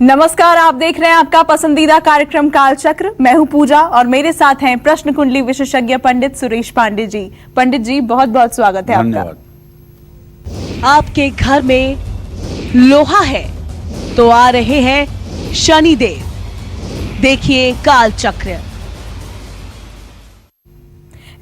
नमस्कार, आप देख रहे हैं आपका पसंदीदा कार्यक्रम कालचक्र। मैं हूं पूजा और मेरे साथ हैं प्रश्न कुंडली विशेषज्ञ पंडित सुरेश पांडे जी। पंडित जी, बहुत बहुत स्वागत है आपका। आपके घर में लोहा है तो आ रहे हैं शनिदेव। देखिए कालचक्र।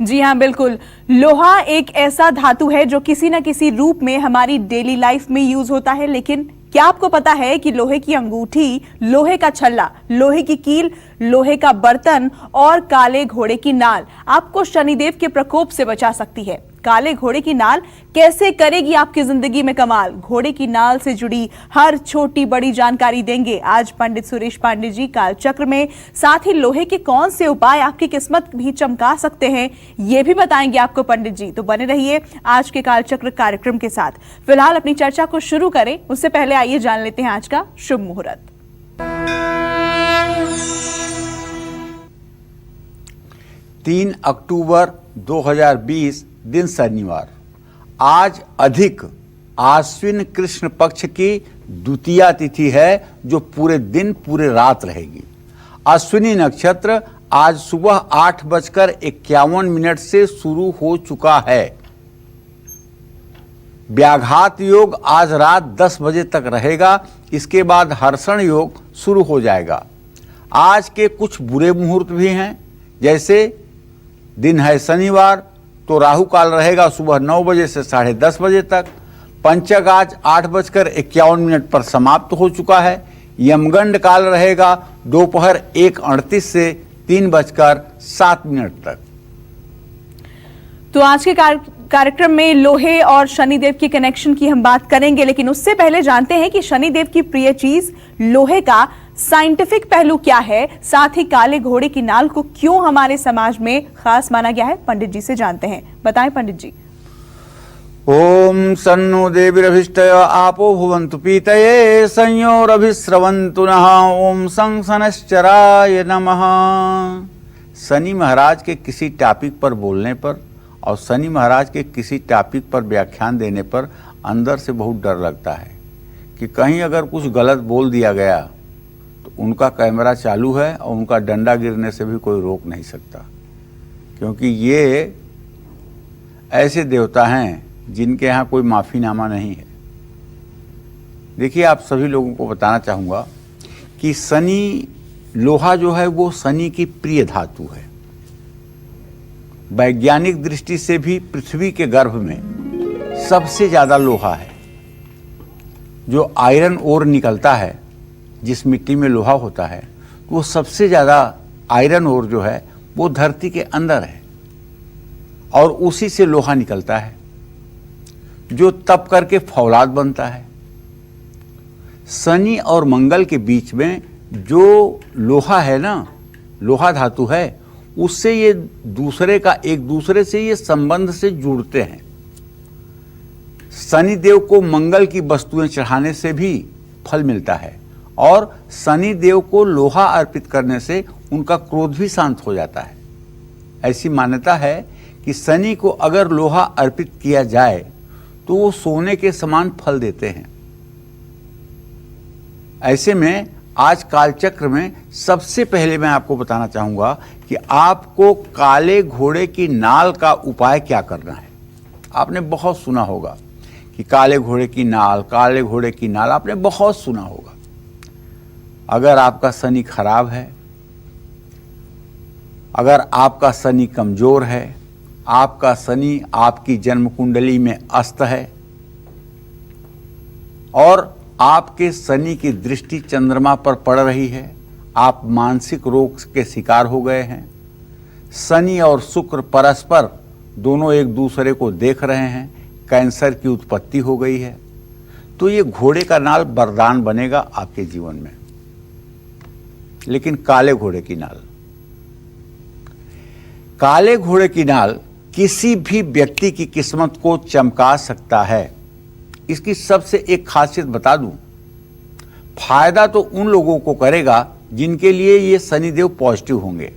जी हाँ, बिल्कुल। लोहा एक ऐसा धातु है जो किसी न किसी रूप में हमारी डेली लाइफ में यूज होता है, लेकिन क्या आपको पता है कि लोहे की अंगूठी, लोहे का छल्ला, लोहे की कील, लोहे का बर्तन और काले घोड़े की नाल आपको शनिदेव के प्रकोप से बचा सकती है। काले घोड़े की नाल कैसे करेगी आपकी जिंदगी में कमाल? घोड़े की नाल से जुड़ी हर छोटी बड़ी जानकारी देंगे आज पंडित सुरेश पांडे जी कालचक्र में। साथ ही लोहे के कौन से उपाय आपकी किस्मत भी चमका सकते हैं, ये भी बताएंगे आपको पंडित जी। तो बने रहिए आज के कालचक्र कार्यक्रम के साथ। फिलहाल अपनी चर्चा को शुरू करें उससे पहले आइए जान लेते हैं आज का शुभ मुहूर्त। 3 अक्टूबर 2020 दिन शनिवार। आज अधिक आश्विन कृष्ण पक्ष की द्वितीया तिथि है जो पूरे दिन पूरे रात रहेगी। अश्विनी नक्षत्र आज सुबह 8:51 से शुरू हो चुका है। व्याघात योग आज रात 10 बजे तक रहेगा। इसके बाद हर्षण योग शुरू हो जाएगा। आज के कुछ बुरे मुहूर्त भी हैं, जैसे दिन है शनिवार तो राहु काल रहेगा सुबह 9 बजे से 10:30 बजे तक। पंचक आज 8:51 पर समाप्त हो चुका है। यमगंड काल रहेगा दोपहर 1:38 से 3:07 तक। तो आज के कार्यक्रम में लोहे और शनिदेव की कनेक्शन की हम बात करेंगे, लेकिन उससे पहले जानते हैं कि शनिदेव की प्रिय चीज लोहे का साइंटिफिक पहलू क्या है, साथ ही काले घोड़े की नाल को क्यों हमारे समाज में खास माना गया है। पंडित जी से जानते हैं, बताएं पंडित जी। ओम सन्नो देवीरभिष्टय आपो भुवन्तु पीतये संयोरभिस्रवन्तु नः। ओम सं शनश्चराय नमः। शनि महाराज के किसी टॉपिक पर बोलने पर और शनि महाराज के किसी टॉपिक पर व्याख्यान देने पर अंदर से बहुत डर लगता है कि कहीं अगर कुछ गलत बोल दिया गया तो उनका कैमरा चालू है और उनका डंडा गिरने से भी कोई रोक नहीं सकता, क्योंकि ये ऐसे देवता हैं जिनके यहाँ कोई माफ़ीनामा नहीं है। देखिए, आप सभी लोगों को बताना चाहूँगा कि शनि, लोहा जो है वो शनि की प्रिय धातु है। वैज्ञानिक दृष्टि से भी पृथ्वी के गर्भ में सबसे ज़्यादा लोहा है। जो आयरन ओर निकलता है, जिस मिट्टी में लोहा होता है, वो सबसे ज़्यादा आयरन ओर जो है वो धरती के अंदर है और उसी से लोहा निकलता है जो तप करके फौलाद बनता है। शनि और मंगल के बीच में जो लोहा है ना, लोहा धातु है, उससे ये दूसरे का एक दूसरे से ये संबंध से जुड़ते हैं। शनि देव को मंगल की वस्तुएं चढ़ाने से भी फल मिलता है और शनि देव को लोहा अर्पित करने से उनका क्रोध भी शांत हो जाता है। ऐसी मान्यता है कि शनि को अगर लोहा अर्पित किया जाए तो वो सोने के समान फल देते हैं। ऐसे में आज कालचक्र में सबसे पहले मैं आपको बताना चाहूँगा कि आपको काले घोड़े की नाल का उपाय क्या करना है। आपने बहुत सुना होगा कि काले घोड़े की नाल, काले घोड़े की नाल, आपने बहुत सुना होगा। अगर आपका शनि खराब है, अगर आपका शनि कमज़ोर है, आपका शनि आपकी जन्म कुंडली में अस्त है और आपके शनि की दृष्टि चंद्रमा पर पड़ रही है, आप मानसिक रोग के शिकार हो गए हैं, शनि और शुक्र परस्पर दोनों एक दूसरे को देख रहे हैं, कैंसर की उत्पत्ति हो गई है, तो ये घोड़े का नाल वरदान बनेगा आपके जीवन में। लेकिन काले घोड़े की नाल, काले घोड़े की नाल किसी भी व्यक्ति की किस्मत को चमका सकता है। इसकी सबसे एक खासियत बता दूं, फायदा तो उन लोगों को करेगा जिनके लिए ये शनिदेव पॉजिटिव होंगे,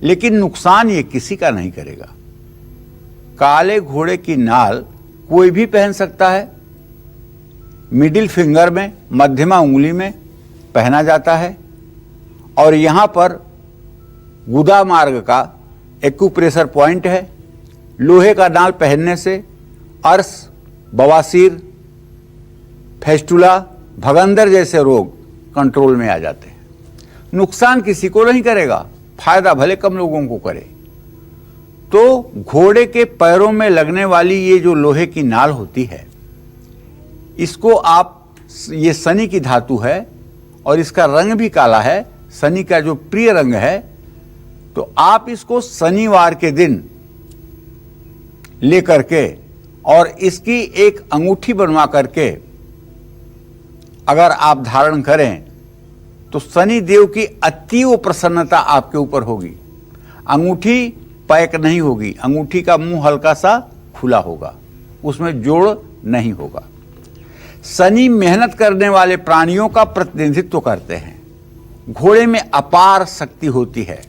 लेकिन नुकसान ये किसी का नहीं करेगा। काले घोड़े की नाल कोई भी पहन सकता है, मिडिल फिंगर में, मध्यमा उंगली में पहना जाता है और यहाँ पर गुदा मार्ग का एक्यूप्रेशर पॉइंट है। लोहे का नाल पहनने से अर्श, बवासीर, फेस्टुला, भगंदर जैसे रोग कंट्रोल में आ जाते हैं। नुकसान किसी को नहीं करेगा, फायदा भले कम लोगों को करे। तो घोड़े के पैरों में लगने वाली ये जो लोहे की नाल होती है, इसको आप, ये शनि की धातु है और इसका रंग भी काला है, शनि का जो प्रिय रंग है। तो आप इसको शनिवार के दिन लेकर के और इसकी एक अंगूठी बनवा करके अगर आप धारण करें तो शनि देव की अतीव प्रसन्नता आपके ऊपर होगी। अंगूठी पैक नहीं होगी, अंगूठी का मुंह हल्का सा खुला होगा, उसमें जोड़ नहीं होगा। शनि मेहनत करने वाले प्राणियों का प्रतिनिधित्व करते हैं। घोड़े में अपार शक्ति होती है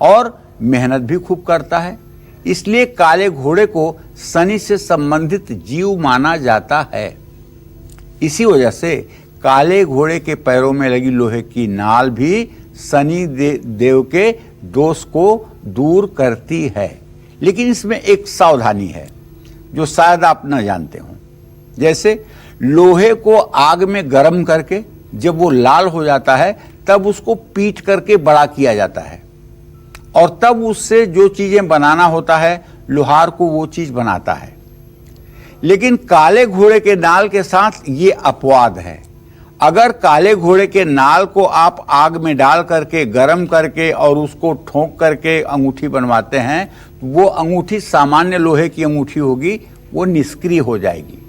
और मेहनत भी खूब करता है, इसलिए काले घोड़े को शनि से संबंधित जीव माना जाता है। इसी वजह से काले घोड़े के पैरों में लगी लोहे की नाल भी शनि देव के दोष को दूर करती है। लेकिन इसमें एक सावधानी है जो शायद आप न जानते हो। जैसे लोहे को आग में गर्म करके जब वो लाल हो जाता है तब उसको पीट करके बड़ा किया जाता है और तब उससे जो चीजें बनाना होता है लोहार को वो चीज बनाता है। लेकिन काले घोड़े के नाल के साथ ये अपवाद है। अगर काले घोड़े के नाल को आप आग में डाल करके गर्म करके और उसको ठोक करके अंगूठी बनवाते हैं तो वो अंगूठी सामान्य लोहे की अंगूठी होगी, वो निष्क्रिय हो जाएगी।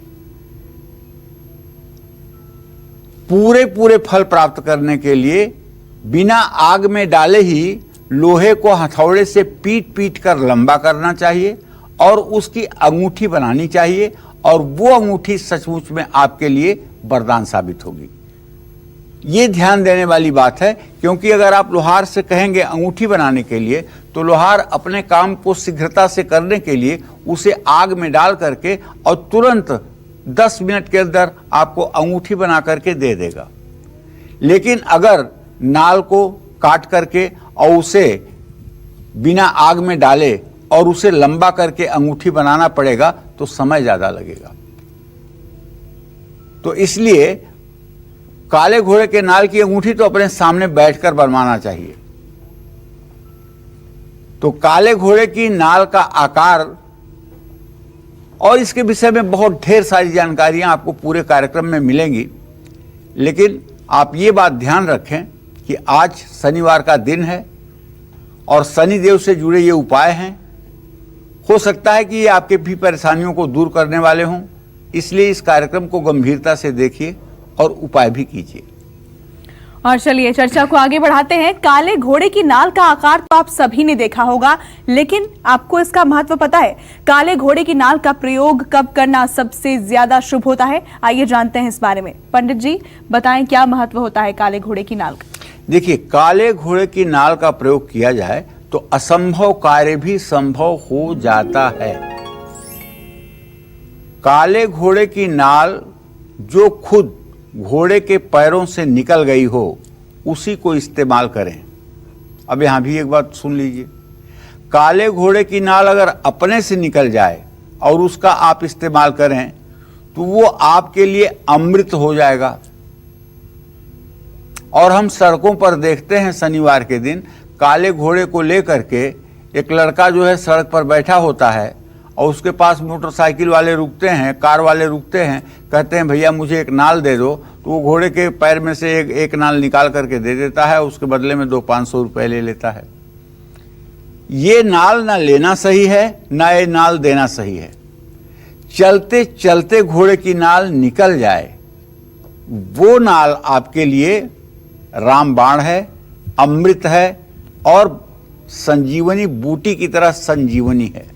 पूरे फल प्राप्त करने के लिए बिना आग में डाले ही लोहे को हथौड़े से पीट पीट कर लंबा करना चाहिए और उसकी अंगूठी बनानी चाहिए और वो अंगूठी सचमुच में आपके लिए वरदान साबित होगी। ये ध्यान देने वाली बात है, क्योंकि अगर आप लोहार से कहेंगे अंगूठी बनाने के लिए तो लोहार अपने काम को शीघ्रता से करने के लिए उसे आग में डाल करके और तुरंत 10 मिनट के अंदर आपको अंगूठी बना करके दे देगा। लेकिन अगर नाल को काट करके और उसे बिना आग में डाले और उसे लंबा करके अंगूठी बनाना पड़ेगा तो समय ज्यादा लगेगा। तो इसलिए काले घोड़े के नाल की अंगूठी तो अपने सामने बैठकर बनवाना चाहिए। तो काले घोड़े की नाल का आकार और इसके विषय में बहुत ढेर सारी जानकारियां आपको पूरे कार्यक्रम में मिलेंगी। लेकिन आप ये बात ध्यान रखें कि आज शनिवार का दिन है और शनि देव से जुड़े ये उपाय हैं। हो सकता है कि ये आपके भी परेशानियों को दूर करने वाले हों, इसलिए इस कार्यक्रम को गंभीरता से देखिए और उपाय भी कीजिए। और चलिए चर्चा को आगे बढ़ाते हैं। काले घोड़े की नाल का आकार तो आप सभी ने देखा होगा, लेकिन आपको इसका महत्व पता है? काले घोड़े की नाल का प्रयोग कब करना सबसे ज्यादा शुभ होता है? आइए जानते हैं इस बारे में। पंडित जी बताएं, क्या महत्व होता है काले घोड़े की नाल का? देखिए, काले घोड़े की नाल का प्रयोग किया जाए तो असंभव कार्य भी संभव हो जाता है। काले घोड़े की नाल जो खुद घोड़े के पैरों से निकल गई हो उसी को इस्तेमाल करें। अब यहां भी एक बात सुन लीजिए, काले घोड़े की नाल अगर अपने से निकल जाए और उसका आप इस्तेमाल करें तो वो आपके लिए अमृत हो जाएगा। और हम सड़कों पर देखते हैं शनिवार के दिन काले घोड़े को लेकर के एक लड़का जो है सड़क पर बैठा होता है और उसके पास मोटरसाइकिल वाले रुकते हैं, कार वाले रुकते हैं, कहते हैं भैया मुझे एक नाल दे दो, तो वो घोड़े के पैर में से एक नाल निकाल करके दे देता है, उसके बदले में 200-500 रुपए ले लेता है। ये नाल ना लेना सही है ना ये नाल देना सही है। चलते चलते घोड़े की नाल निकल जाए, वो नाल आपके लिए रामबाण है, अमृत है और संजीवनी बूटी की तरह संजीवनी है।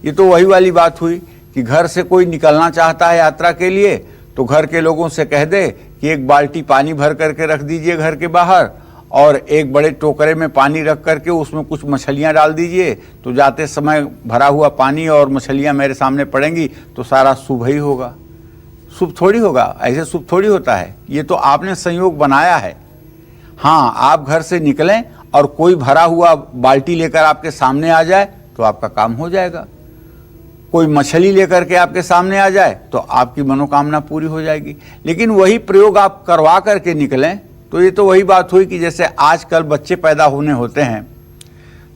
ये तो वही वाली बात हुई कि घर से कोई निकलना चाहता है यात्रा के लिए तो घर के लोगों से कह दे कि एक बाल्टी पानी भर करके रख दीजिए घर के बाहर और एक बड़े टोकरे में पानी रख करके उसमें कुछ मछलियां डाल दीजिए, तो जाते समय भरा हुआ पानी और मछलियां मेरे सामने पड़ेंगी तो सारा शुभ ही होगा। शुभ थोड़ी होगा, ऐसे शुभ थोड़ी होता है, ये तो आपने संयोग बनाया है। हाँ, आप घर से निकलें और कोई भरा हुआ बाल्टी लेकर आपके सामने आ जाए तो आपका काम हो जाएगा। कोई मछली लेकर के आपके सामने आ जाए तो आपकी मनोकामना पूरी हो जाएगी। लेकिन वही प्रयोग आप करवा करके निकलें तो ये तो वही बात हुई कि जैसे आजकल बच्चे पैदा होने होते हैं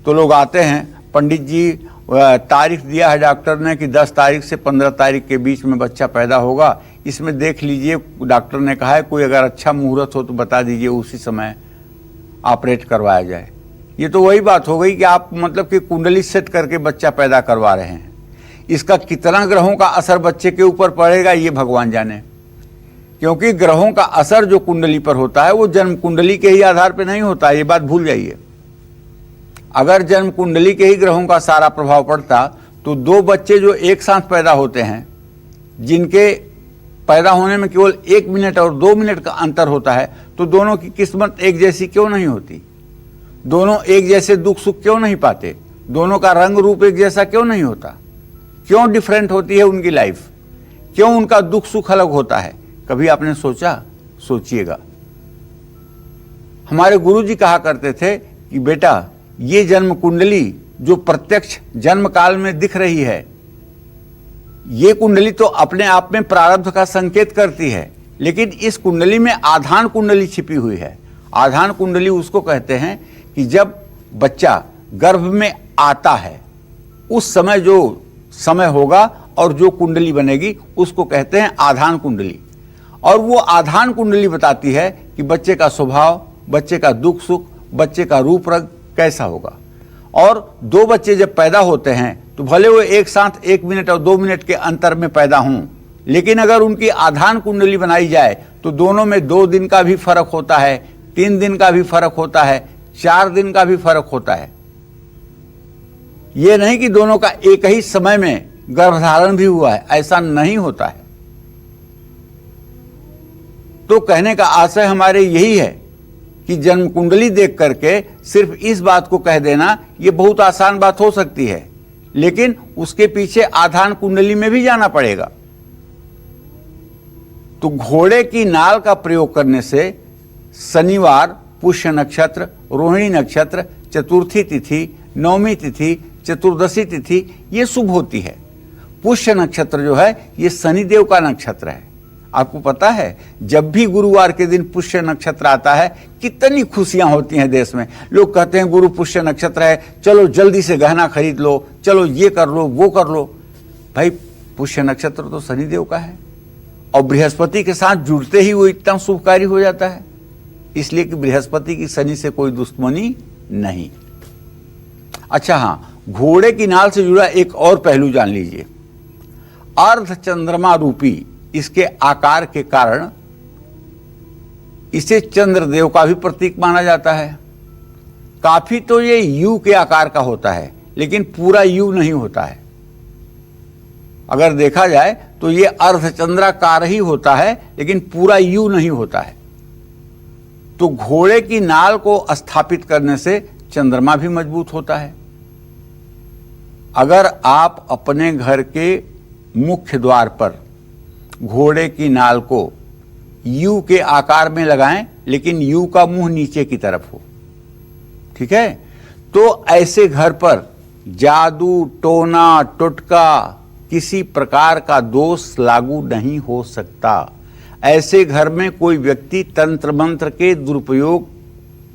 तो लोग आते हैं, पंडित जी तारीख दिया है डॉक्टर ने कि 10 तारीख से 15 तारीख के बीच में बच्चा पैदा होगा, इसमें देख लीजिए, डॉक्टर ने कहा है कोई अगर अच्छा मुहूर्त हो तो बता दीजिए, उसी समय ऑपरेट करवाया जाए। ये तो वही बात हो गई कि आप मतलब कि कुंडली सेट करके बच्चा पैदा करवा रहे हैं। इसका कितना ग्रहों का असर बच्चे के ऊपर पड़ेगा ये भगवान जाने, क्योंकि ग्रहों का असर जो कुंडली पर होता है वो जन्म कुंडली के ही आधार पर नहीं होता, ये बात भूल जाइए। अगर जन्म कुंडली के ही ग्रहों का सारा प्रभाव पड़ता तो 2 बच्चे जो एक साथ पैदा होते हैं, जिनके पैदा होने में केवल 1 मिनट और 2 मिनट का अंतर होता है, तो दोनों की किस्मत एक जैसी क्यों नहीं होती? दोनों एक जैसे दुख सुख क्यों नहीं पाते? दोनों का रंग रूप एक जैसा क्यों नहीं होता? क्यों डिफरेंट होती है उनकी लाइफ? क्यों उनका दुख सुख अलग होता है? कभी आपने सोचा? सोचिएगा। हमारे गुरुजी कहा करते थे कि बेटा, ये जन्म कुंडली जो प्रत्यक्ष जन्म काल में दिख रही है, ये कुंडली तो अपने आप में प्रारब्ध का संकेत करती है, लेकिन इस कुंडली में आधान कुंडली छिपी हुई है। आधान कुंडली उसको कहते हैं कि जब बच्चा गर्भ में आता है उस समय जो समय होगा और जो कुंडली बनेगी उसको कहते हैं आधान कुंडली। और वो आधान कुंडली बताती है कि बच्चे का स्वभाव, बच्चे का दुख सुख, बच्चे का रूप रंग कैसा होगा। और 2 बच्चे जब पैदा होते हैं तो भले वो एक साथ 1 मिनट और 2 मिनट के अंतर में पैदा हों, लेकिन अगर उनकी आधान कुंडली बनाई जाए तो दोनों में 2 दिन का भी फर्क होता है, 3 दिन का भी फर्क होता है, 4 दिन का भी फर्क होता है। ये नहीं कि दोनों का एक ही समय में गर्भधारण भी हुआ है, ऐसा नहीं होता है। तो कहने का आशय हमारे यही है कि जन्म कुंडली देख करके सिर्फ इस बात को कह देना ये बहुत आसान बात हो सकती है, लेकिन उसके पीछे आधान कुंडली में भी जाना पड़ेगा। तो घोड़े की नाल का प्रयोग करने से शनिवार, पुष्य नक्षत्र, रोहिणी नक्षत्र, चतुर्थी तिथि, नवमी तिथि, चतुर्दशी तिथि ये शुभ होती है। पुष्य नक्षत्र जो है ये शनिदेव का नक्षत्र है। आपको पता है जब भी गुरुवार के दिन पुष्य नक्षत्र आता है कितनी खुशियां होती हैं देश में। लोग कहते हैं गुरु पुष्य नक्षत्र है, चलो जल्दी से गहना खरीद लो, चलो ये कर लो वो कर लो। भाई पुष्य नक्षत्र तो शनिदेव का है और बृहस्पति के साथ जुड़ते ही वो इतना शुभकारी हो जाता है, इसलिए कि बृहस्पति की शनि से कोई दुश्मनी नहीं। अच्छा हाँ, घोड़े की नाल से जुड़ा एक और पहलू जान लीजिए। अर्ध चंद्रमा रूपी इसके आकार के कारण इसे चंद्रदेव का भी प्रतीक माना जाता है। काफी तो ये यू के आकार का होता है, लेकिन पूरा यू नहीं होता है। अगर देखा जाए तो ये अर्धचंद्राकार ही होता है, लेकिन पूरा यू नहीं होता है। तो घोड़े की नाल को स्थापित करने से चंद्रमा भी मजबूत होता है। अगर आप अपने घर के मुख्य द्वार पर घोड़े की नाल को यू के आकार में लगाएं, लेकिन यू का मुंह नीचे की तरफ हो, ठीक है, तो ऐसे घर पर जादू, टोना, टोटका, किसी प्रकार का दोष लागू नहीं हो सकता। ऐसे घर में कोई व्यक्ति तंत्र मंत्र के दुरुपयोग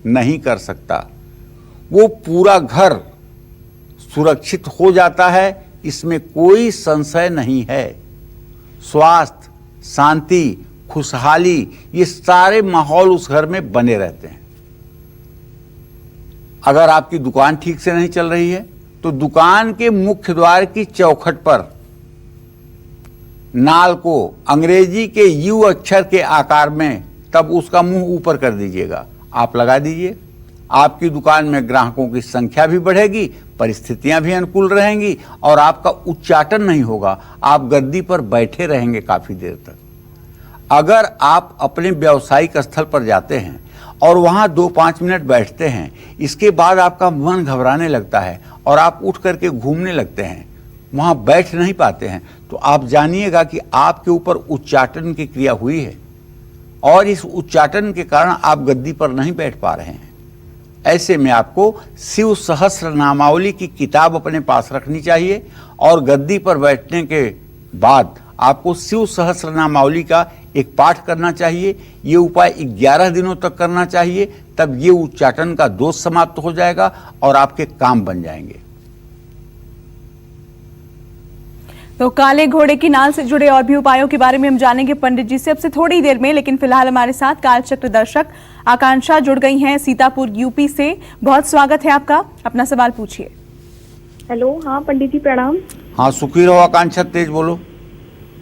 नहीं कर सकता। वो पूरा घर सुरक्षित हो जाता है, इसमें कोई संशय नहीं है। स्वास्थ्य, शांति, खुशहाली ये सारे माहौल उस घर में बने रहते हैं। अगर आपकी दुकान ठीक से नहीं चल रही है तो दुकान के मुख्य द्वार की चौखट पर नाल को अंग्रेजी के यू अक्षर के आकार में तब उसका मुंह ऊपर कर दीजिएगा, आप लगा दीजिए। आपकी दुकान में ग्राहकों की संख्या भी बढ़ेगी, परिस्थितियां भी अनुकूल रहेंगी और आपका उच्चाटन नहीं होगा। आप गद्दी पर बैठे रहेंगे काफी देर तक। अगर आप अपने व्यावसायिक स्थल पर जाते हैं और वहां 2-5 मिनट बैठते हैं, इसके बाद आपका मन घबराने लगता है और आप उठ करके घूमने लगते हैं, वहाँ बैठ नहीं पाते हैं, तो आप जानिएगा कि आपके ऊपर उच्चाटन की क्रिया हुई है और इस उच्चाटन के कारण आप गद्दी पर नहीं बैठ पा रहे हैं। ऐसे में आपको शिव सहस्र नामावली की किताब अपने पास रखनी चाहिए और गद्दी पर बैठने के बाद आपको शिव सहस्र नामावली का एक पाठ करना चाहिए। ये उपाय 11 दिनों तक करना चाहिए, तब ये उच्चाटन का दोष समाप्त हो जाएगा और आपके काम बन जाएंगे। तो काले घोड़े की नाल से जुड़े और भी उपायों के बारे में हम जानेंगे पंडित जी से अब से थोड़ी देर में, लेकिन फिलहाल हमारे साथ कालचक्र दर्शक आकांक्षा जुड़ गई हैं सीतापुर यूपी से। बहुत स्वागत है आपका, अपना सवाल पूछिए। हेलो, हाँ पंडित जी प्रणाम। हाँ, सुखी रहो आकांक्षा, तेज बोलो।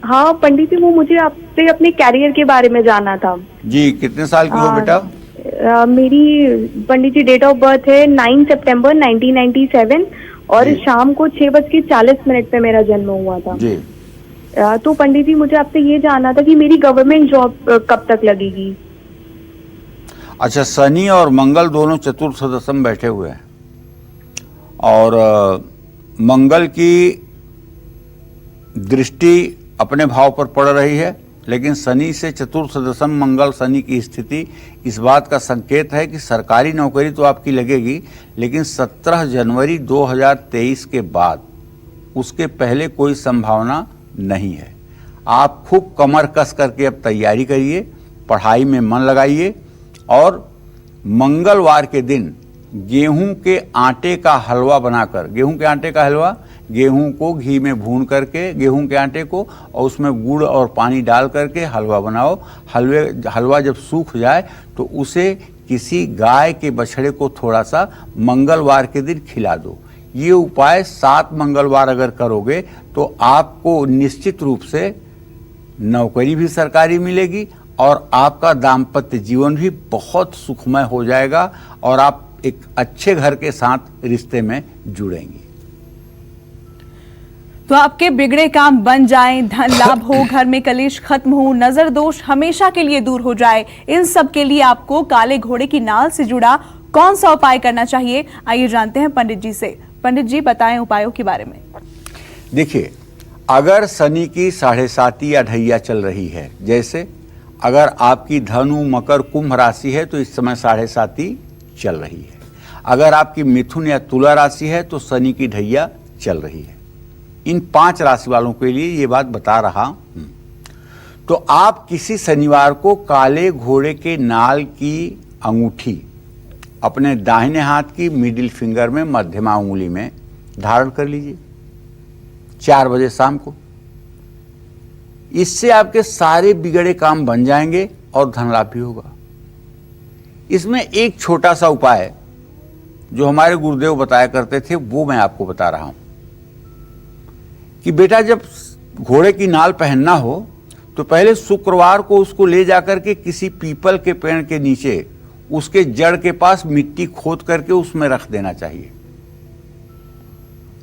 हाँ पंडित जी, वो मुझे आपसे अपने कैरियर के बारे में जानना था। जी, कितने साल की हो बेटा? मेरी पंडित जी डेट ऑफ बर्थ है 9 सितंबर 1997 और जी। शाम को 6:40 पे मेरा जन्म हुआ था जी। तो पंडित जी मुझे आपसे ये जानना था कि मेरी गवर्नमेंट जॉब कब तक लगेगी? अच्छा, शनि और मंगल दोनों चतुर्थ सदस्य में बैठे हुए हैं और मंगल की दृष्टि अपने भाव पर पड़ रही है, लेकिन शनि से चतुर्थ सदस्य मंगल शनि की स्थिति इस बात का संकेत है कि सरकारी नौकरी तो आपकी लगेगी, लेकिन 17 जनवरी 2023 के बाद उसके पहले कोई संभावना नहीं है। आप खूब कमर कस करके अब तैयारी करिए, पढ़ाई में मन लगाइए और मंगलवार के दिन गेहूं के आटे का हलवा बनाकर, गेहूं के आटे का हलवा, गेहूं को घी में भून करके गेहूं के आटे को और उसमें गुड़ और पानी डाल करके हलवा बनाओ। हलवा जब सूख जाए तो उसे किसी गाय के बछड़े को थोड़ा सा मंगलवार के दिन खिला दो। ये उपाय 7 मंगलवार अगर करोगे तो आपको निश्चित रूप से नौकरी भी सरकारी मिलेगी और आपका दाम्पत्य जीवन भी बहुत सुखमय हो जाएगा और आप एक अच्छे घर के साथ रिश्ते में जुड़ेंगी। तो आपके बिगड़े काम बन जाएं, धन लाभ हो, घर में कलेश खत्म हो, नजर दोष हमेशा के लिए दूर हो जाए, इन सब के लिए आपको काले घोड़े की नाल से जुड़ा कौन सा उपाय करना चाहिए, आइए जानते हैं पंडित जी से। पंडित जी बताएं उपायों के बारे में। देखिए, अगर शनि की 7.5 या ढैया चल रही है, जैसे अगर आपकी धनु मकर कुंभ राशि है तो इस समय 7.5 चल रही है। अगर आपकी मिथुन या तुला राशि है तो शनि की ढैया चल रही है। इन 5 राशि वालों के लिए ये बात बता रहा हूं। तो आप किसी शनिवार को काले घोड़े के नाल की अंगूठी अपने दाहिने हाथ की मिडिल फिंगर में, मध्यमा उंगली में धारण कर लीजिए 4 बजे शाम को। इससे आपके सारे बिगड़े काम बन जाएंगे और धन लाभ भी होगा। इसमें एक छोटा सा उपाय जो हमारे गुरुदेव बताया करते थे वो मैं आपको बता रहा हूं कि बेटा जब घोड़े की नाल पहनना हो तो पहले शुक्रवार को उसको ले जाकर के किसी पीपल के पेड़ के नीचे उसके जड़ के पास मिट्टी खोद करके उसमें रख देना चाहिए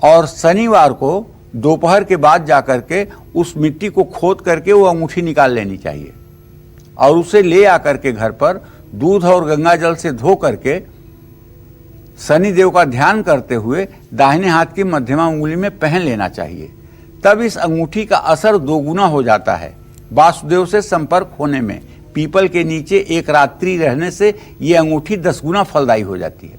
और शनिवार को दोपहर के बाद जाकर के उस मिट्टी को खोद करके वो अंगूठी निकाल लेनी चाहिए और उसे ले आकर के घर पर दूध और गंगा जल से धो करके शनि देव का ध्यान करते हुए दाहिने हाथ की मध्यमा उंगली में पहन लेना चाहिए। तब इस अंगूठी का असर 2 गुना हो जाता है। वासुदेव से संपर्क होने में, पीपल के नीचे एक रात्रि रहने से ये अंगूठी 10 गुना फलदायी हो जाती है।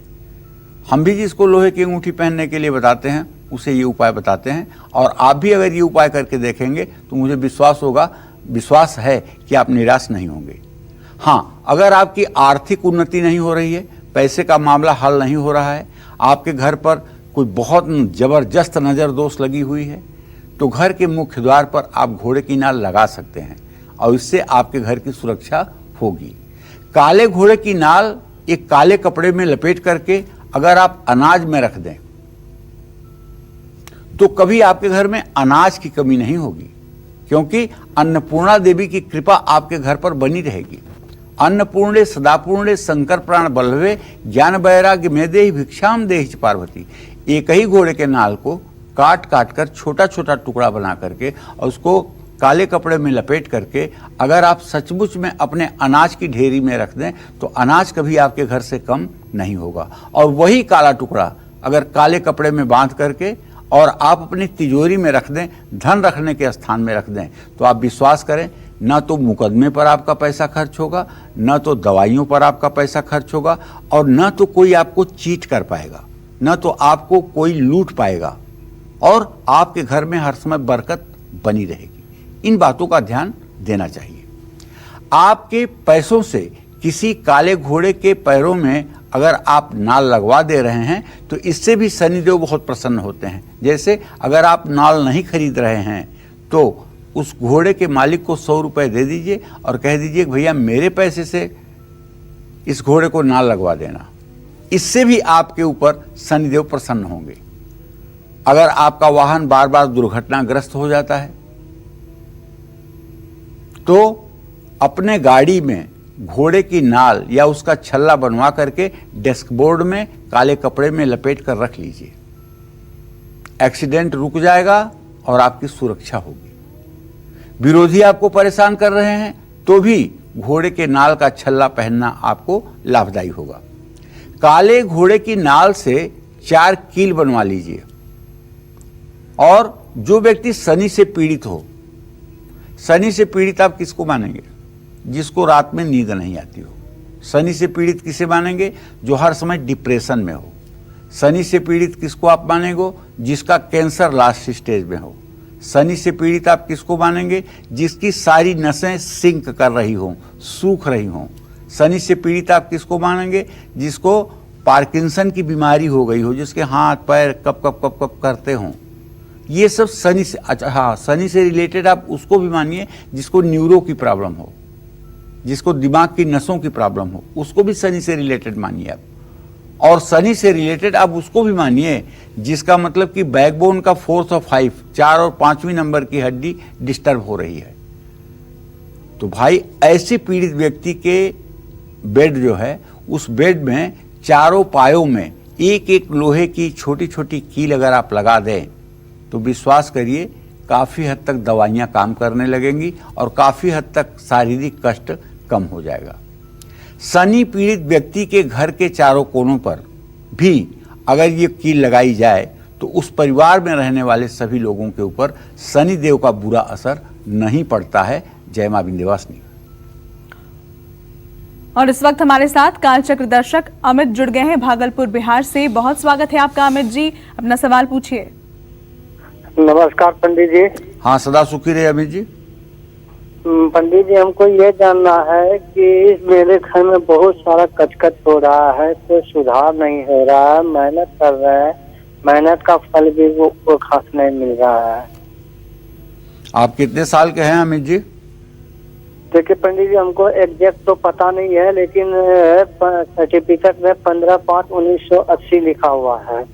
हम भी जिसको लोहे की अंगूठी पहनने के लिए बताते हैं उसे ये उपाय बताते हैं और आप भी अगर ये उपाय करके देखेंगे तो मुझे विश्वास है कि आप निराश नहीं होंगे। हाँ, अगर आपकी आर्थिक उन्नति नहीं हो रही है, पैसे का मामला हल नहीं हो रहा है, आपके घर पर कोई बहुत जबरदस्त नज़र दोष लगी हुई है, तो घर के मुख्य द्वार पर आप घोड़े की नाल लगा सकते हैं और इससे आपके घर की सुरक्षा होगी। काले घोड़े की नाल एक काले कपड़े में लपेट करके अगर आप अनाज में रख दें तो कभी आपके घर में अनाज की कमी नहीं होगी, क्योंकि अन्नपूर्णा देवी की कृपा आपके घर पर बनी रहेगी। अन्नपूर्णे सदापूर्णे शंकर प्राण बल्लभे ज्ञान वैराग्य में देहि भिक्षाम देहि पार्वती। एक ही घोड़े के नाल को काट काट कर छोटा छोटा टुकड़ा बना करके और उसको काले कपड़े में लपेट करके अगर आप सचमुच में अपने अनाज की ढेरी में रख दें तो अनाज कभी आपके घर से कम नहीं होगा। और वही काला टुकड़ा अगर काले कपड़े में बांध करके और आप अपनी तिजोरी में रख दें, धन रखने के स्थान में रख दें, तो आप विश्वास करें, ना तो मुकदमे पर आपका पैसा खर्च होगा, ना तो दवाइयों पर आपका पैसा खर्च होगा, और ना तो कोई आपको चीट कर पाएगा, ना तो आपको कोई लूट पाएगा, और आपके घर में हर समय बरकत बनी रहेगी। इन बातों का ध्यान देना चाहिए। आपके पैसों से किसी काले घोड़े के पैरों में अगर आप नाल लगवा दे रहे हैं तो इससे भी शनिदेव बहुत प्रसन्न होते हैं। जैसे अगर आप नाल नहीं खरीद रहे हैं तो उस घोड़े के मालिक को 100 रुपए दे दीजिए और कह दीजिए भैया मेरे पैसे से इस घोड़े को नाल लगवा देना। इससे भी आपके ऊपर शनिदेव प्रसन्न होंगे। अगर आपका वाहन बार बार दुर्घटनाग्रस्त हो जाता है तो अपने गाड़ी में घोड़े की नाल या उसका छल्ला बनवा करके डैशबोर्ड में काले कपड़े में लपेट कर रख लीजिए। एक्सीडेंट रुक जाएगा और आपकी सुरक्षा होगी। विरोधी आपको परेशान कर रहे हैं तो भी घोड़े के नाल का छल्ला पहनना आपको लाभदायी होगा। काले घोड़े की नाल से 4 कील बनवा लीजिए। और जो व्यक्ति शनि से पीड़ित हो, शनि से पीड़ित आप किसको मानेंगे? जिसको रात में नींद नहीं आती हो। शनि से पीड़ित किसे मानेंगे? जो हर समय डिप्रेशन में हो। शनि से पीड़ित किसको आप मानेंगे? जिसका कैंसर लास्ट स्टेज में हो। शनि से पीड़ित आप किसको मानेंगे? जिसकी सारी नसें सिंक कर रही हों, सूख रही हों। शनि से पीड़ित आप किसको मानेंगे? जिसको पार्किंसन की बीमारी हो गई हो, जिसके हाथ पैर कप कप कप कप करते हों। ये सब शनि से, अच्छा हाँ, शनि से रिलेटेड आप उसको भी मानिए जिसको न्यूरो की प्रॉब्लम हो, जिसको दिमाग की नसों की प्रॉब्लम हो, उसको भी शनि से रिलेटेड मानिए आप। और शनि से रिलेटेड आप उसको भी मानिए जिसका मतलब कि बैकबोन का 4th और 5, 4 और 5वीं नंबर की हड्डी डिस्टर्ब हो रही है। तो भाई ऐसे पीड़ित व्यक्ति के बेड जो है, उस बेड में चारों पायों में एक एक लोहे की छोटी छोटी कील अगर आप लगा दें तो विश्वास करिए काफ़ी हद तक दवाइयाँ काम करने लगेंगी और काफ़ी हद तक शारीरिक कष्ट कम हो जाएगा। शनि पीड़ित व्यक्ति के घर के चारों कोनों पर भी अगर ये कील लगाई जाए तो उस परिवार में रहने वाले सभी लोगों के ऊपर शनि देव का बुरा असर नहीं पड़ता है। जय मां विंध्यवासिनी। और इस वक्त हमारे साथ कालचक्र दर्शक अमित जुड़ गए हैं भागलपुर बिहार से। बहुत स्वागत है आपका अमित जी, अपना सवाल पूछिए। नमस्कार पंडित जी। हाँ, सदा सुखी रहे अमित जी। पंडित जी, हमको ये जानना है कि मेरे घर में बहुत सारा कचकच हो रहा है, कोई सुधार नहीं हो रहा है। मेहनत कर रहे हैं, मेहनत का फल भी वो खास नहीं मिल रहा है। आप कितने साल के हैं अमित जी? देखिए पंडित जी, हमको एग्जैक्ट तो पता नहीं है, लेकिन सर्टिफिकेट में 15/5/1980 लिखा हुआ है।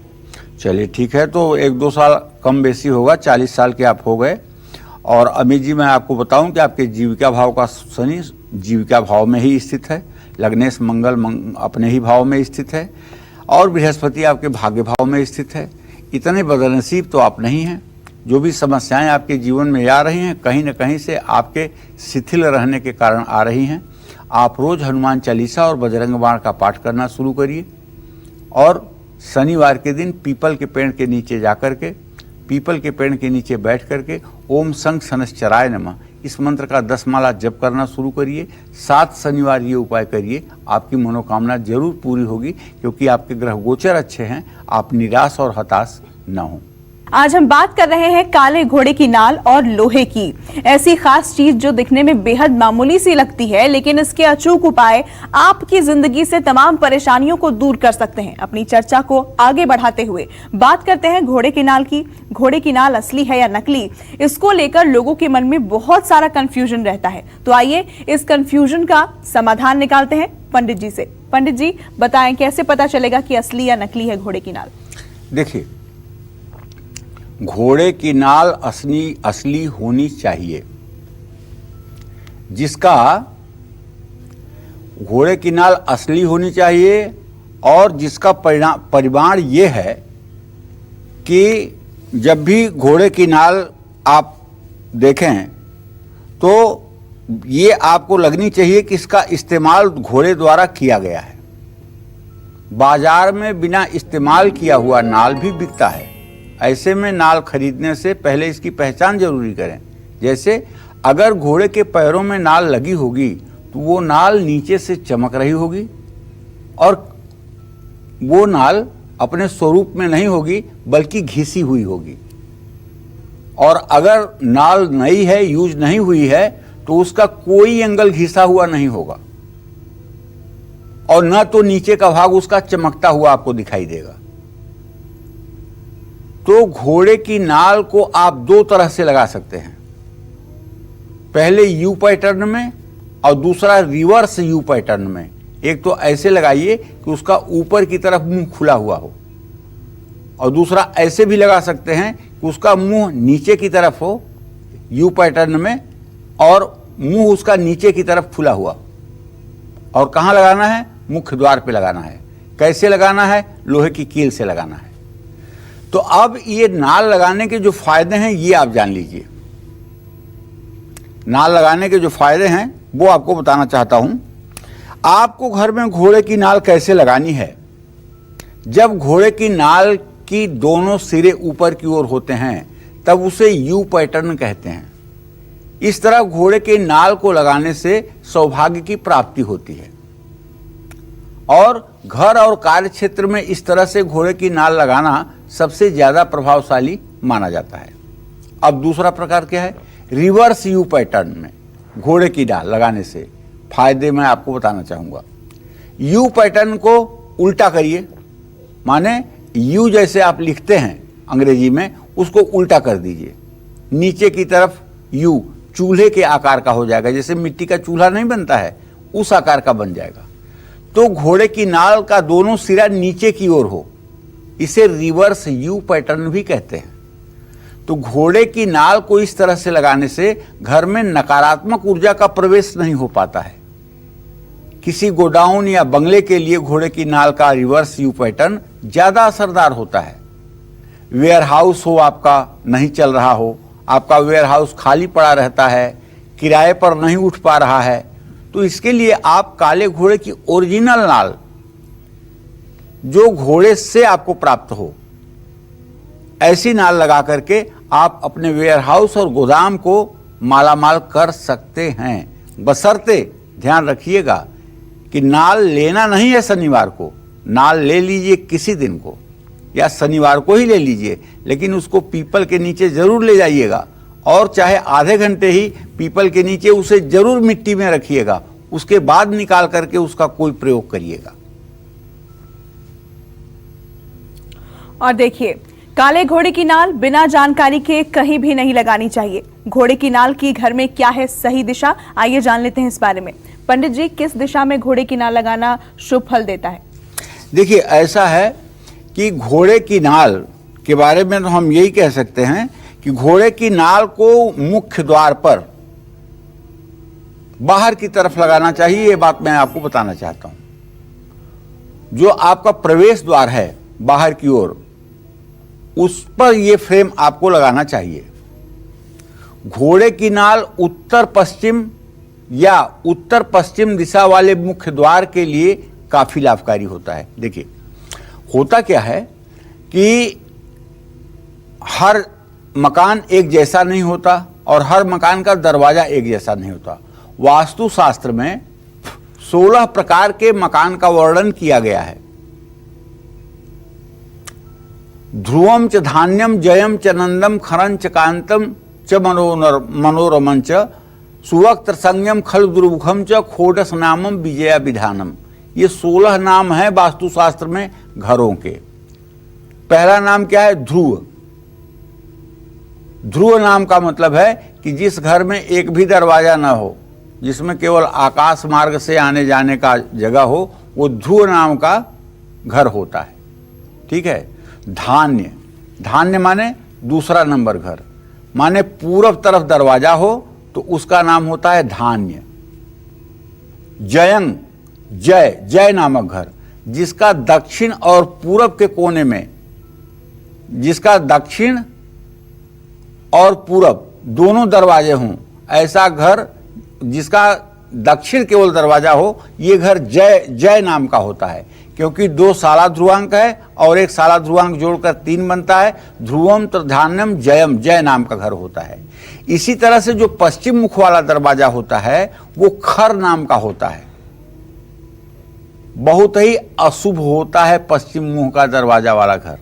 चलिए ठीक है, तो 1-2 साल कम बेसी होगा। 40 साल के आप हो गए। और अमित जी, मैं आपको बताऊं कि आपके जीविका भाव का शनि जीविका भाव में ही स्थित है। लग्नेश मंगल अपने ही भाव में स्थित है और बृहस्पति आपके भाग्य भाव में स्थित है। इतने बदनसीब तो आप नहीं हैं। जो भी समस्याएं आपके जीवन में आ रही हैं, कहीं न कहीं से आपके शिथिल रहने के कारण आ रही हैं। आप रोज हनुमान चालीसा और बजरंग बाण का पाठ करना शुरू करिए और शनिवार के दिन पीपल के पेड़ के नीचे जाकर के, पीपल के पेड़ के नीचे बैठ करके ओम संग शनश्चराय नमः इस मंत्र का 10 माला जप करना शुरू करिए। 7 शनिवार ये उपाय करिए, आपकी मनोकामना जरूर पूरी होगी, क्योंकि आपके ग्रह गोचर अच्छे हैं। आप निराश और हताश न हों। आज हम बात कर रहे हैं काले घोड़े की नाल और लोहे की, ऐसी खास चीज जो दिखने में बेहद मामूली सी लगती है, लेकिन इसके अचूक उपाय आपकी जिंदगी से तमाम परेशानियों को दूर कर सकते हैं। अपनी चर्चा को आगे बढ़ाते हुए बात करते हैं घोड़े की नाल की। घोड़े की नाल असली है या नकली, इसको लेकर लोगों के मन में बहुत सारा कंफ्यूजन रहता है। तो आइए इस कंफ्यूजन का समाधान निकालते हैं पंडित जी से। पंडित जी बताएं, कैसे पता चलेगा कि असली या नकली है घोड़े की नाल? देखिए, घोड़े की नाल असली होनी चाहिए। जिसका घोड़े की नाल असली होनी चाहिए और जिसका परिमाण ये है कि जब भी घोड़े की नाल आप देखें तो ये आपको लगनी चाहिए कि इसका इस्तेमाल घोड़े द्वारा किया गया है। बाजार में बिना इस्तेमाल किया हुआ नाल भी बिकता है, ऐसे में नाल खरीदने से पहले इसकी पहचान जरूरी करें। जैसे अगर घोड़े के पैरों में नाल लगी होगी तो वो नाल नीचे से चमक रही होगी और वो नाल अपने स्वरूप में नहीं होगी बल्कि घिसी हुई होगी। और अगर नाल नई है, यूज नहीं हुई है, तो उसका कोई एंगल घिसा हुआ नहीं होगा और न तो नीचे का भाग उसका चमकता हुआ आपको दिखाई देगा। तो घोड़े की नाल को आप दो तरह से लगा सकते हैं, पहले यू पैटर्न में और दूसरा रिवर्स यू पैटर्न में। एक तो ऐसे लगाइए कि उसका ऊपर की तरफ मुंह खुला हुआ हो और दूसरा ऐसे भी लगा सकते हैं कि उसका मुंह नीचे की तरफ हो यू पैटर्न में और मुंह उसका नीचे की तरफ खुला हुआ। और कहाँ लगाना है? मुख्य द्वार पे लगाना है। कैसे लगाना है? लोहे की कील से लगाना है। तो अब ये नाल लगाने के जो फायदे हैं ये आप जान लीजिए। नाल लगाने के जो फायदे हैं वो आपको बताना चाहता हूं। आपको घर में घोड़े की नाल कैसे लगानी है? जब घोड़े की नाल की दोनों सिरे ऊपर की ओर होते हैं तब उसे यू पैटर्न कहते हैं। इस तरह घोड़े के नाल को लगाने से सौभाग्य की प्राप्ति होती है और घर और कार्य क्षेत्र में इस तरह से घोड़े की नाल लगाना सबसे ज्यादा प्रभावशाली माना जाता है। अब दूसरा प्रकार क्या है? रिवर्स यू पैटर्न में घोड़े की नाल लगाने से फायदे मैं आपको बताना चाहूंगा। यू पैटर्न को उल्टा करिए, माने यू जैसे आप लिखते हैं अंग्रेजी में उसको उल्टा कर दीजिए। नीचे की तरफ यू चूल्हे के आकार का हो जाएगा, जैसे मिट्टी का चूल्हा नहीं बनता है उस आकार का बन जाएगा। तो घोड़े की नाल का दोनों सिरा नीचे की ओर हो, इसे रिवर्स यू पैटर्न भी कहते हैं। तो घोड़े की नाल को इस तरह से लगाने से घर में नकारात्मक ऊर्जा का प्रवेश नहीं हो पाता है। किसी गोडाउन या बंगले के लिए घोड़े की नाल का रिवर्स यू पैटर्न ज्यादा असरदार होता है। वेयर हाउस हो, आपका नहीं चल रहा हो, आपका वेयर हाउस खाली पड़ा रहता है, किराए पर नहीं उठ पा रहा है, तो इसके लिए आप काले घोड़े की ओरिजिनल नाल जो घोड़े से आपको प्राप्त हो ऐसी नाल लगा करके आप अपने वेयर हाउस और गोदाम को मालामाल कर सकते हैं। बशर्ते ध्यान रखिएगा कि नाल लेना नहीं है शनिवार को, नाल ले लीजिए किसी दिन को या शनिवार को ही ले लीजिए, लेकिन उसको पीपल के नीचे जरूर ले जाइएगा और चाहे आधे घंटे ही पीपल के नीचे उसे जरूर मिट्टी में रखिएगा, उसके बाद निकाल करके उसका कोई प्रयोग करिएगा। और देखिए, काले घोड़े की नाल बिना जानकारी के कहीं भी नहीं लगानी चाहिए। घोड़े की नाल की घर में क्या है सही दिशा, आइए जान लेते हैं इस बारे में। पंडित जी, किस दिशा में घोड़े की नाल लगाना शुभ फल देता है? देखिए, ऐसा है कि घोड़े की नाल के बारे में तो हम यही कह सकते हैं कि घोड़े की नाल को मुख्य द्वार पर बाहर की तरफ लगाना चाहिए। ये बात मैं आपको बताना चाहता हूं। जो आपका प्रवेश द्वार है बाहर की ओर, उस पर यह फ्रेम आपको लगाना चाहिए। घोड़े की नाल उत्तर पश्चिम या उत्तर पश्चिम दिशा वाले मुख्य द्वार के लिए काफी लाभकारी होता है। देखिए, होता क्या है कि हर मकान एक जैसा नहीं होता और हर मकान का दरवाजा एक जैसा नहीं होता। वास्तु शास्त्र में 16 प्रकार के मकान का वर्णन किया गया है। ध्रुवम च धान्यम जयम च नंदम खरं च कांतम च मनोरमं च सुवक्त्र संयम खल दुर्मुखम च खोडस नामम विजया विधानम। ये 16 नाम है वास्तुशास्त्र में घरों के। पहला नाम क्या है? ध्रुव। ध्रुव नाम का मतलब है कि जिस घर में एक भी दरवाजा ना हो, जिसमें केवल आकाश मार्ग से आने जाने का जगह हो, वो ध्रुव नाम का घर होता है। ठीक है। धान्य, धान्य माने दूसरा नंबर घर, माने पूरब तरफ दरवाजा हो तो उसका नाम होता है धान्य। जयंग, जय, जय नामक घर, जिसका दक्षिण और पूरब के कोने में, जिसका दक्षिण और पूरब दोनों दरवाजे हों, ऐसा घर जिसका दक्षिण केवल दरवाजा हो, ये घर जय, जय नाम का होता है। क्योंकि 2 साला ध्रुवांक है और 1 साला ध्रुवांक जोड़कर 3 बनता है। ध्रुवम तर्धान्यम जयम, जय नाम का घर होता है। इसी तरह से जो पश्चिम मुख वाला दरवाजा होता है वो खर नाम का होता है। बहुत ही अशुभ होता है पश्चिम मुंह का दरवाजा वाला घर,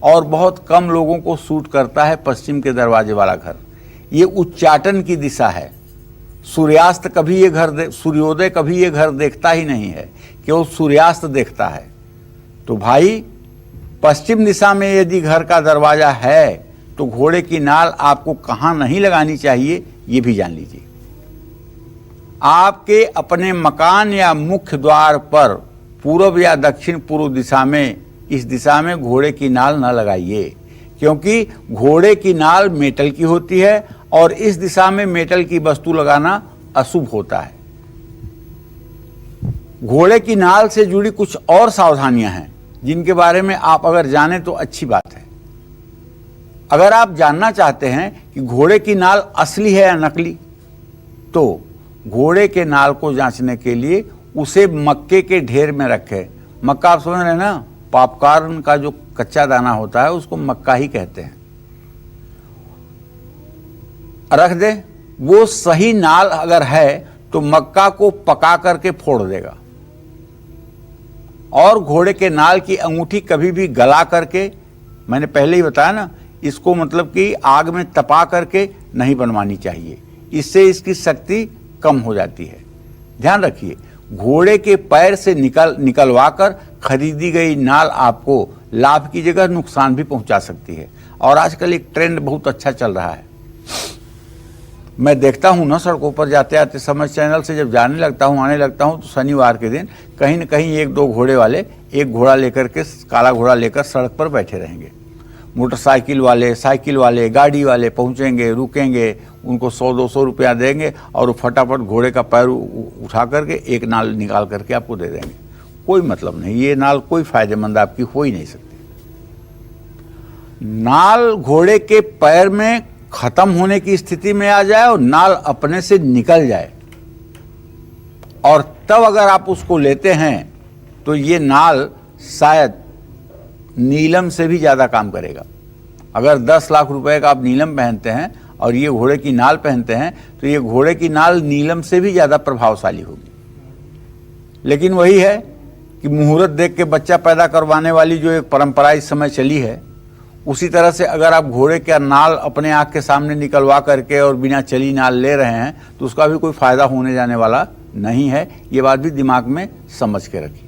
और बहुत कम लोगों को सूट करता है पश्चिम के दरवाजे वाला घर। ये उच्चाटन की दिशा है। सूर्यास्त कभी ये घर सूर्योदय कभी ये घर देखता ही नहीं है, केवल सूर्यास्त देखता है। तो भाई, पश्चिम दिशा में यदि घर का दरवाजा है तो घोड़े की नाल आपको कहाँ नहीं लगानी चाहिए ये भी जान लीजिए। आपके अपने मकान या मुख्य द्वार पर पूर्व या दक्षिण पूर्व दिशा में, इस दिशा में घोड़े की नाल न लगाइए, क्योंकि घोड़े की नाल मेटल की होती है और इस दिशा में मेटल की वस्तु लगाना अशुभ होता है। घोड़े की नाल से जुड़ी कुछ और सावधानियां हैं जिनके बारे में आप अगर जानें तो अच्छी बात है। अगर आप जानना चाहते हैं कि घोड़े की नाल असली है या नकली, तो घोड़े के नाल को जांचने के लिए उसे मक्के के ढेर में रखें। मक्का आप समझ रहे हैं ना, पॉपकॉर्न का जो कच्चा दाना होता है उसको मक्का ही कहते हैं। रख दे। वो सही नाल अगर है तो मक्का को पका करके फोड़ देगा। और घोड़े के नाल की अंगूठी कभी भी गला करके, मैंने पहले ही बताया ना, इसको मतलब कि आग में तपा करके नहीं बनवानी चाहिए, इससे इसकी शक्ति कम हो जाती है। ध्यान रखिए, घोड़े के पैर से निकलवा कर खरीदी गई नाल आपको लाभ की जगह नुकसान भी पहुंचा सकती है। और आजकल एक ट्रेंड बहुत अच्छा चल रहा है, मैं देखता हूं ना, सड़कों पर जाते आते समय चैनल से जब आने लगता हूं तो शनिवार के दिन कहीं न कहीं 1-2 घोड़े वाले एक घोड़ा लेकर के, काला घोड़ा लेकर सड़क पर बैठे रहेंगे। मोटरसाइकिल वाले, साइकिल वाले, गाड़ी वाले पहुंचेंगे, रुकेंगे, उनको 100-200 रुपया देंगे और फटाफट घोड़े का पैर उठा करके एक नाल निकाल करके आपको दे देंगे। कोई मतलब नहीं, ये नाल कोई फायदेमंद आपकी हो ही नहीं सकती। नाल घोड़े के पैर में खत्म होने की स्थिति में आ जाए और नाल अपने से निकल जाए, और तब अगर आप उसको लेते हैं तो ये नाल शायद नीलम से भी ज़्यादा काम करेगा। अगर 10 लाख रुपए का आप नीलम पहनते हैं और ये घोड़े की नाल पहनते हैं तो ये घोड़े की नाल नीलम से भी ज़्यादा प्रभावशाली होगी। लेकिन वही है कि मुहूर्त देख के बच्चा पैदा करवाने वाली जो एक परंपरा इस समय चली है, उसी तरह से अगर आप घोड़े का नाल अपने आँख के सामने निकलवा करके और बिना चली नाल ले रहे हैं तो उसका भी कोई फायदा होने जाने वाला नहीं है। ये बात भी दिमाग में समझ के रखिए।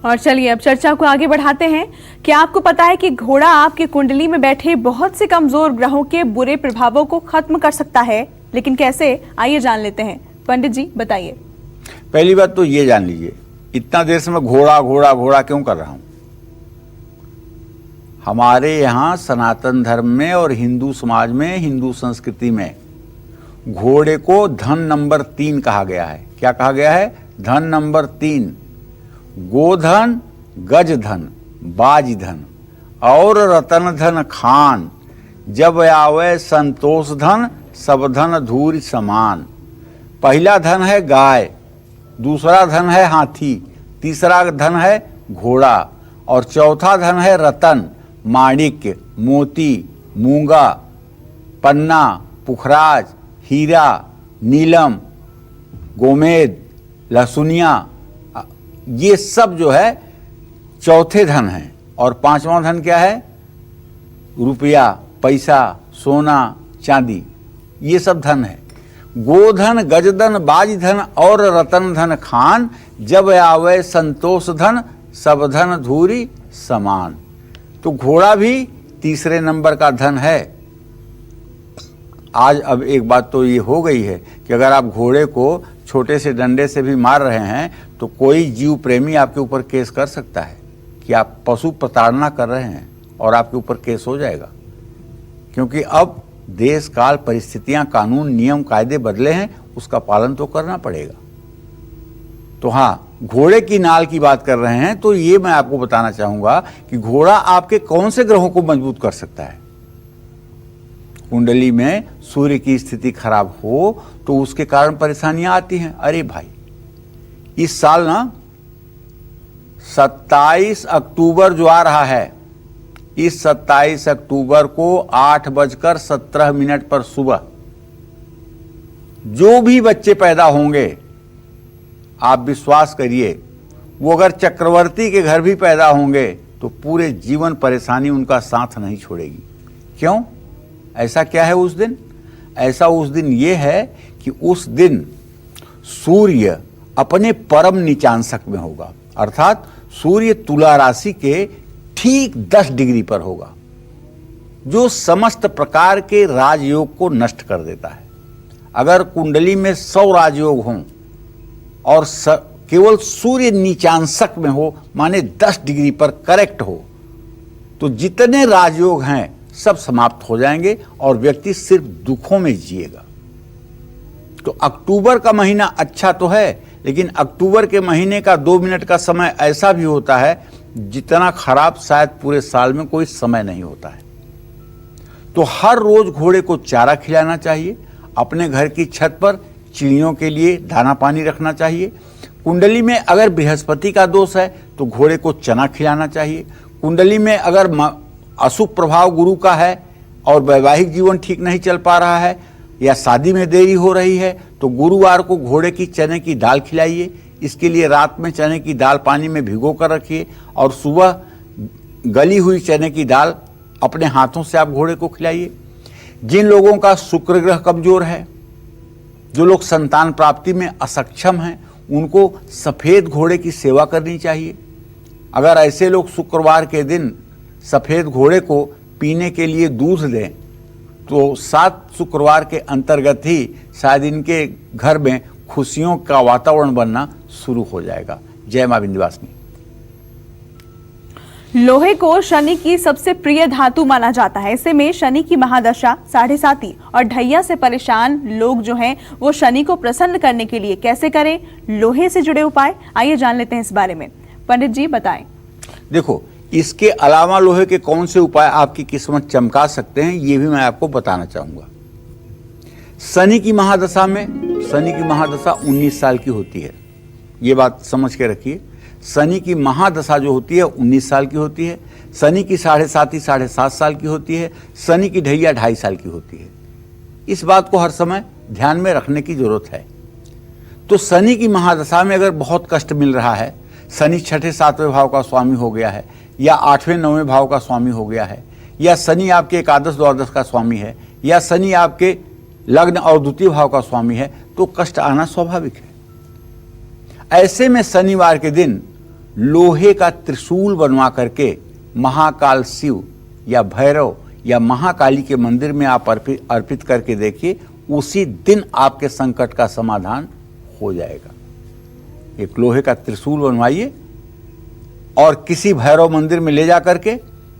और चलिए अब चर्चा को आगे बढ़ाते हैं। क्या आपको पता है कि घोड़ा आपके कुंडली में बैठे बहुत से कमजोर ग्रहों के बुरे प्रभावों को खत्म कर सकता है? लेकिन कैसे, आइए जान लेते हैं। पंडित जी बताइए। पहली बात तो ये जान लीजिए, इतना देर से मैं घोड़ा घोड़ा घोड़ा क्यों कर रहा हूं? हमारे यहाँ सनातन धर्म में और हिंदू समाज में, हिंदू संस्कृति में घोड़े को धन नंबर 3 कहा गया है। क्या कहा गया है? धन नंबर 3। गोधन, गजधन, बाजधन और रतन धन खान, जब आवे संतोष धन, सब धन धूरि समान। पहला धन है गाय, दूसरा धन है हाथी, तीसरा धन है घोड़ा और चौथा धन है रतन, माणिक्य, मोती, मूंगा, पन्ना, पुखराज, हीरा, नीलम, गोमेद, लहसुनिया, ये सब जो है चौथे धन हैं। और पांचवा धन क्या है? रुपया, पैसा, सोना, चांदी, ये सब धन है। गोधन, गजधन, बाजधन और रतन धन खान, जब आवे संतोष धन, सब धन धूरि समान। तो घोड़ा भी तीसरे नंबर का धन है। आज अब एक बात तो ये हो गई है कि अगर आप घोड़े को छोटे से डंडे से भी मार रहे हैं तो कोई जीव प्रेमी आपके ऊपर केस कर सकता है कि आप पशु प्रताड़ना कर रहे हैं, और आपके ऊपर केस हो जाएगा। क्योंकि अब देश काल परिस्थितियां, कानून, नियम, कायदे बदले हैं, उसका पालन तो करना पड़ेगा। तो हाँ, घोड़े की नाल की बात कर रहे हैं तो ये मैं आपको बताना चाहूंगा कि घोड़ा आपके कौन से ग्रहों को मजबूत कर सकता है। कुंडली में सूर्य की स्थिति खराब हो तो उसके कारण परेशानियां आती हैं। अरे भाई, इस साल ना 27 अक्टूबर जो आ रहा है, इस 27 अक्टूबर को 8:17 पर सुबह जो भी बच्चे पैदा होंगे, आप विश्वास करिए, वो अगर चक्रवर्ती के घर भी पैदा होंगे तो पूरे जीवन परेशानी उनका साथ नहीं छोड़ेगी। क्यों? ऐसा क्या है उस दिन? ऐसा उस दिन ये है कि उस दिन सूर्य अपने परम नीचांशक में होगा, अर्थात सूर्य तुला राशि के ठीक 10 डिग्री पर होगा, जो समस्त प्रकार के राजयोग को नष्ट कर देता है। अगर कुंडली में 100 राजयोग हों और केवल सूर्य नीचांशक में हो, माने 10 डिग्री पर करेक्ट हो, तो जितने राजयोग हैं सब समाप्त हो जाएंगे और व्यक्ति सिर्फ दुखों में जिएगा। तो अक्टूबर का महीना अच्छा तो है, लेकिन अक्टूबर के महीने का 2 मिनट का समय ऐसा भी होता है जितना खराब शायद पूरे साल में कोई समय नहीं होता है। तो हर रोज घोड़े को चारा खिलाना चाहिए। अपने घर की छत पर चिड़ियों के लिए दाना पानी रखना चाहिए। कुंडली में अगर बृहस्पति का दोष है तो घोड़े को चना खिलाना चाहिए। कुंडली में अगर अशुभ प्रभाव गुरु का है और वैवाहिक जीवन ठीक नहीं चल पा रहा है या शादी में देरी हो रही है तो गुरुवार को घोड़े की चने की दाल खिलाइए। इसके लिए रात में चने की दाल पानी में भिगो कर रखिए और सुबह गली हुई चने की दाल अपने हाथों से आप घोड़े को खिलाइए। जिन लोगों का शुक्र ग्रह कमजोर है, जो लोग संतान प्राप्ति में असक्षम हैं, उनको सफेद घोड़े की सेवा करनी चाहिए। अगर ऐसे लोग शुक्रवार के दिन सफेद घोड़े को पीने के लिए दूध दें तो 7 शुक्रवार के अंतर्गत ही शायद इनके घर में खुशियों का वातावरण बनना शुरू हो जाएगा। जय मां विंध्यवासिनी। लोहे को शनि की सबसे प्रिय धातु माना जाता है। ऐसे में शनि की महादशा, 7.5 और ढैया से परेशान लोग जो हैं वो शनि को प्रसन्न करने के लिए कैसे करें, लोहे से जुड़े उपाय, आइए जान लेते हैं इस बारे में। पंडित जी बताएं। देखो, इसके अलावा लोहे के कौन से उपाय आपकी किस्मत चमका सकते हैं, ये भी मैं आपको बताना चाहूंगा। शनि की महादशा में, शनि की महादशा 19 साल की होती है, ये बात समझ के रखिए। शनि की महादशा जो होती है 19 साल की होती है। शनि की 7.5 7.5 साल की होती है। शनि की ढैया 2.5 साल की होती है। इस बात को हर समय ध्यान में रखने की जरूरत है। तो शनि की महादशा में अगर बहुत कष्ट मिल रहा है, शनि 6ठे 7वें भाव का स्वामी हो गया है या 8वें 9वें भाव का स्वामी हो गया है, या शनि आपके एकादश द्वादश का स्वामी है, या शनि आपके लग्न और द्वितीय भाव का स्वामी है, तो कष्ट आना स्वाभाविक है। ऐसे में शनिवार के दिन लोहे का त्रिशूल बनवा करके महाकाल शिव या भैरव या महाकाली के मंदिर में आप अर्पित करके देखिए, उसी दिन आपके संकट का समाधान हो जाएगा। एक लोहे का त्रिशूल बनवाइए और किसी भैरव मंदिर में ले जा करके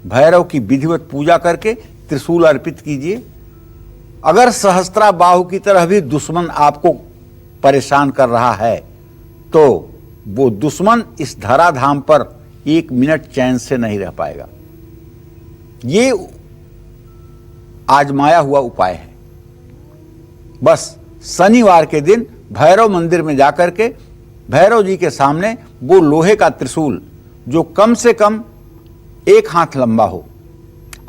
भैरव की विधिवत पूजा करके त्रिशूल अर्पित कीजिए। अगर सहस्त्रा बाहु की तरह भी दुश्मन आपको परेशान कर रहा है तो वो दुश्मन इस धराधाम पर 1 मिनट चैन से नहीं रह पाएगा। ये आजमाया हुआ उपाय है। बस शनिवार के दिन भैरव मंदिर में जाकर के भैरव जी के सामने वो लोहे का त्रिशूल जो कम से कम 1 हाथ लंबा हो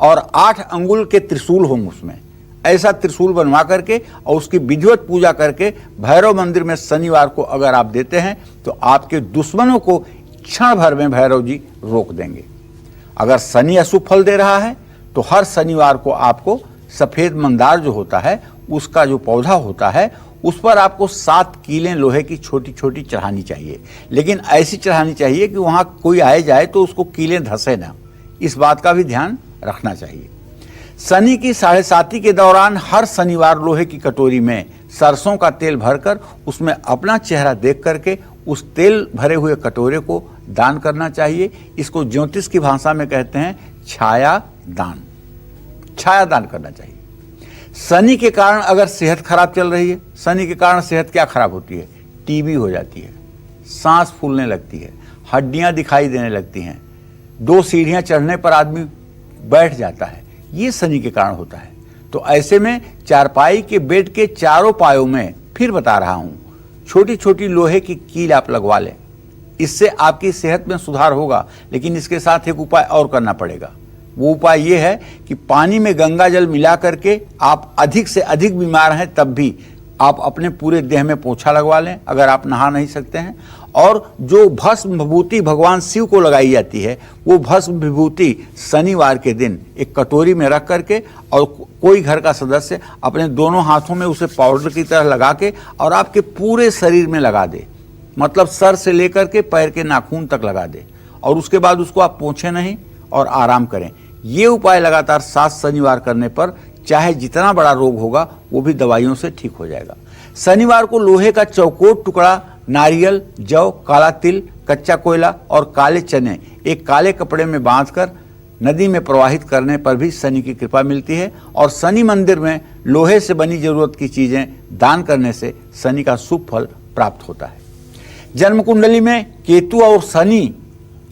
और 8 अंगुल के त्रिशूल हों, उसमें ऐसा त्रिशूल बनवा करके और उसकी विधिवत पूजा करके भैरव मंदिर में शनिवार को अगर आप देते हैं तो आपके दुश्मनों को क्षण भर में भैरव जी रोक देंगे। अगर शनि अशुभ फल दे रहा है तो हर शनिवार को आपको सफेद मंदार जो होता है उसका जो पौधा होता है उस पर आपको 7 कीलें लोहे की छोटी छोटी चढ़ानी चाहिए, लेकिन ऐसी चढ़ानी चाहिए कि वहां कोई आए जाए तो उसको कीलें धंसे ना। इस बात का भी ध्यान रखना चाहिए। शनि की 7.5 के दौरान हर शनिवार लोहे की कटोरी में सरसों का तेल भरकर उसमें अपना चेहरा देख करके उस तेल भरे हुए कटोरे को दान करना चाहिए। इसको ज्योतिष की भाषा में कहते हैं छाया दान। छाया दान करना चाहिए। शनि के कारण अगर सेहत खराब चल रही है, शनि के कारण सेहत क्या खराब होती है? टीबी हो जाती है, सांस फूलने लगती है, हड्डियां दिखाई देने लगती हैं, 2 सीढ़ियां चढ़ने पर आदमी बैठ जाता है। ये शनि के कारण होता है। तो ऐसे में चारपाई के बेड के चारों पायों में, फिर बता रहा हूं, छोटी छोटी लोहे की कील आप लगवा लें। इससे आपकी सेहत में सुधार होगा। लेकिन इसके साथ एक उपाय और करना पड़ेगा। वो उपाय ये है कि पानी में गंगा जल मिला करके आप अधिक से अधिक बीमार हैं तब भी आप अपने पूरे देह में पोछा लगवा लें, अगर आप नहा नहीं सकते हैं। और जो भस्म विभूति भगवान शिव को लगाई जाती है, वो भस्म विभूति शनिवार के दिन एक कटोरी में रख करके और कोई घर का सदस्य अपने दोनों हाथों में उसे पाउडर की तरह लगा के और आपके पूरे शरीर में लगा दे, मतलब सर से लेकर के पैर के नाखून तक लगा दे, और उसके बाद उसको आप पोंछे नहीं और आराम करें। ये उपाय लगातार 7 शनिवार करने पर चाहे जितना बड़ा रोग होगा वो भी दवाइयों से ठीक हो जाएगा। शनिवार को लोहे का चौकोर टुकड़ा, नारियल, जौ, काला तिल, कच्चा कोयला और काले चने एक काले कपड़े में बांधकर नदी में प्रवाहित करने पर भी शनि की कृपा मिलती है। और शनि मंदिर में लोहे से बनी जरूरत की चीजें दान करने से शनि का शुभ फल प्राप्त होता है। जन्म कुंडली में केतु और शनि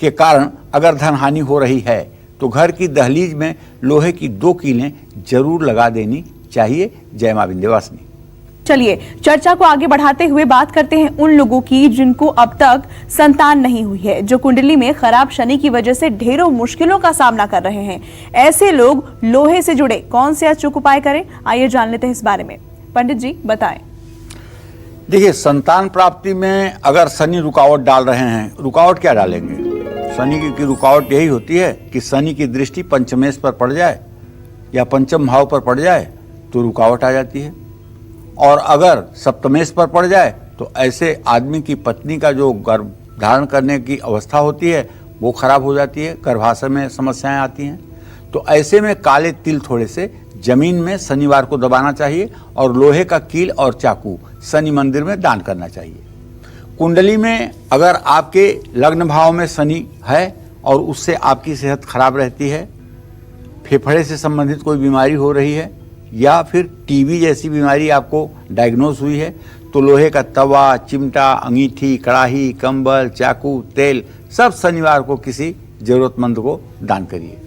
के कारण अगर धन हानि हो रही है तो घर की दहलीज में लोहे की 2 कीलें जरूर लगा देनी चाहिए। जय मां विंध्यवासिनी। चलिए चर्चा को आगे बढ़ाते हुए बात करते हैं उन लोगों की जिनको अब तक संतान नहीं हुई है, जो कुंडली में खराब शनि की वजह से ढेरों मुश्किलों का सामना कर रहे हैं। ऐसे लोग लोहे से जुड़े कौन से अचूक उपाय करें, आइए जान लेते हैं इस बारे में। पंडित जी बताएं। देखिए, संतान प्राप्ति में अगर शनि रुकावट डाल रहे हैं, रुकावट क्या डालेंगे? शनि की रुकावट यही होती है कि शनि की दृष्टि पंचमेश पर पड़ जाए या पंचम भाव पर पड़ जाए तो रुकावट आ जाती है। और अगर सप्तमेश पर पड़ जाए तो ऐसे आदमी की पत्नी का जो गर्भ धारण करने की अवस्था होती है वो खराब हो जाती है, गर्भाशय में समस्याएं आती हैं। तो ऐसे में काले तिल थोड़े से जमीन में शनिवार को दबाना चाहिए और लोहे का कील और चाकू शनि मंदिर में दान करना चाहिए। कुंडली में अगर आपके लग्न भाव में शनि है और उससे आपकी सेहत खराब रहती है, फेफड़े से संबंधित कोई बीमारी हो रही है या फिर टीबी जैसी बीमारी आपको डायग्नोज हुई है, तो लोहे का तवा, चिमटा, अंगीठी, कड़ाही, कंबल, चाकू, तेल सब शनिवार को किसी जरूरतमंद को दान करिए।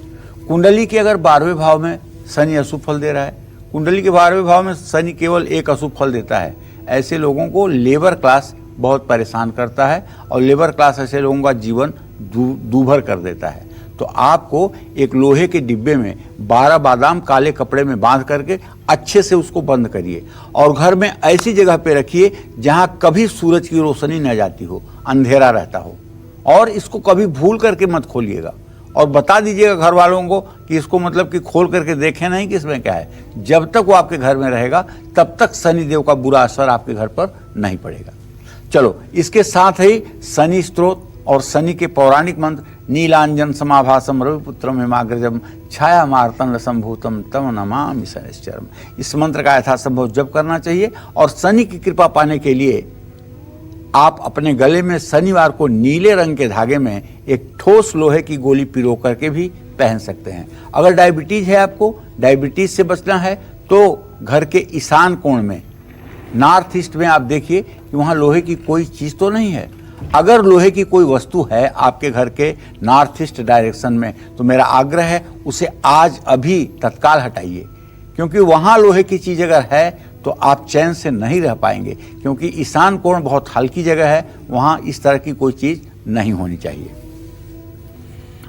कुंडली के अगर 12वें भाव में शनि अशुभ फल दे रहा है, कुंडली के 12वें भाव में शनि केवल एक अशुभ फल देता है, ऐसे लोगों को लेबर क्लास बहुत परेशान करता है और लेबर क्लास ऐसे लोगों का जीवन दूभर कर देता है। तो आपको एक लोहे के डिब्बे में 12 बादाम काले कपड़े में बांध करके अच्छे से उसको बंद करिए और घर में ऐसी जगह पे रखिए जहां कभी सूरज की रोशनी न जाती हो, अंधेरा रहता हो। और इसको कभी भूल करके मत खोलिएगा और बता दीजिएगा घर वालों को कि इसको मतलब कि खोल करके देखें नहीं कि इसमें क्या है। जब तक वो आपके घर में रहेगा तब तक शनिदेव का बुरा असर आपके घर पर नहीं पड़ेगा। चलो, इसके साथ ही शनि स्तोत्र और शनि के पौराणिक मंत्र नीलांजन समाभासम रविपुत्रम हिमाग्रजम छाया मार्तंड संभूतम तम नमामि शनिश्चरम, इस मंत्र का यथासंभव जप करना चाहिए। और शनि की कृपा पाने के लिए आप अपने गले में शनिवार को नीले रंग के धागे में एक ठोस लोहे की गोली पिरो करके भी पहन सकते हैं। अगर डायबिटीज है, आपको डायबिटीज से बचना है तो घर के ईशान कोण में नॉर्थ ईस्ट में आप देखिए कि वहाँ लोहे की कोई चीज़ तो नहीं है। अगर लोहे की कोई वस्तु है आपके घर के नॉर्थ ईस्ट डायरेक्शन में तो मेरा आग्रह है उसे आज अभी तत्काल हटाइए, क्योंकि वहाँ लोहे की चीज़ अगर है तो आप चैन से नहीं रह पाएंगे, क्योंकि ईशान कोण बहुत हल्की जगह है, वहाँ इस तरह की कोई चीज़ नहीं होनी चाहिए।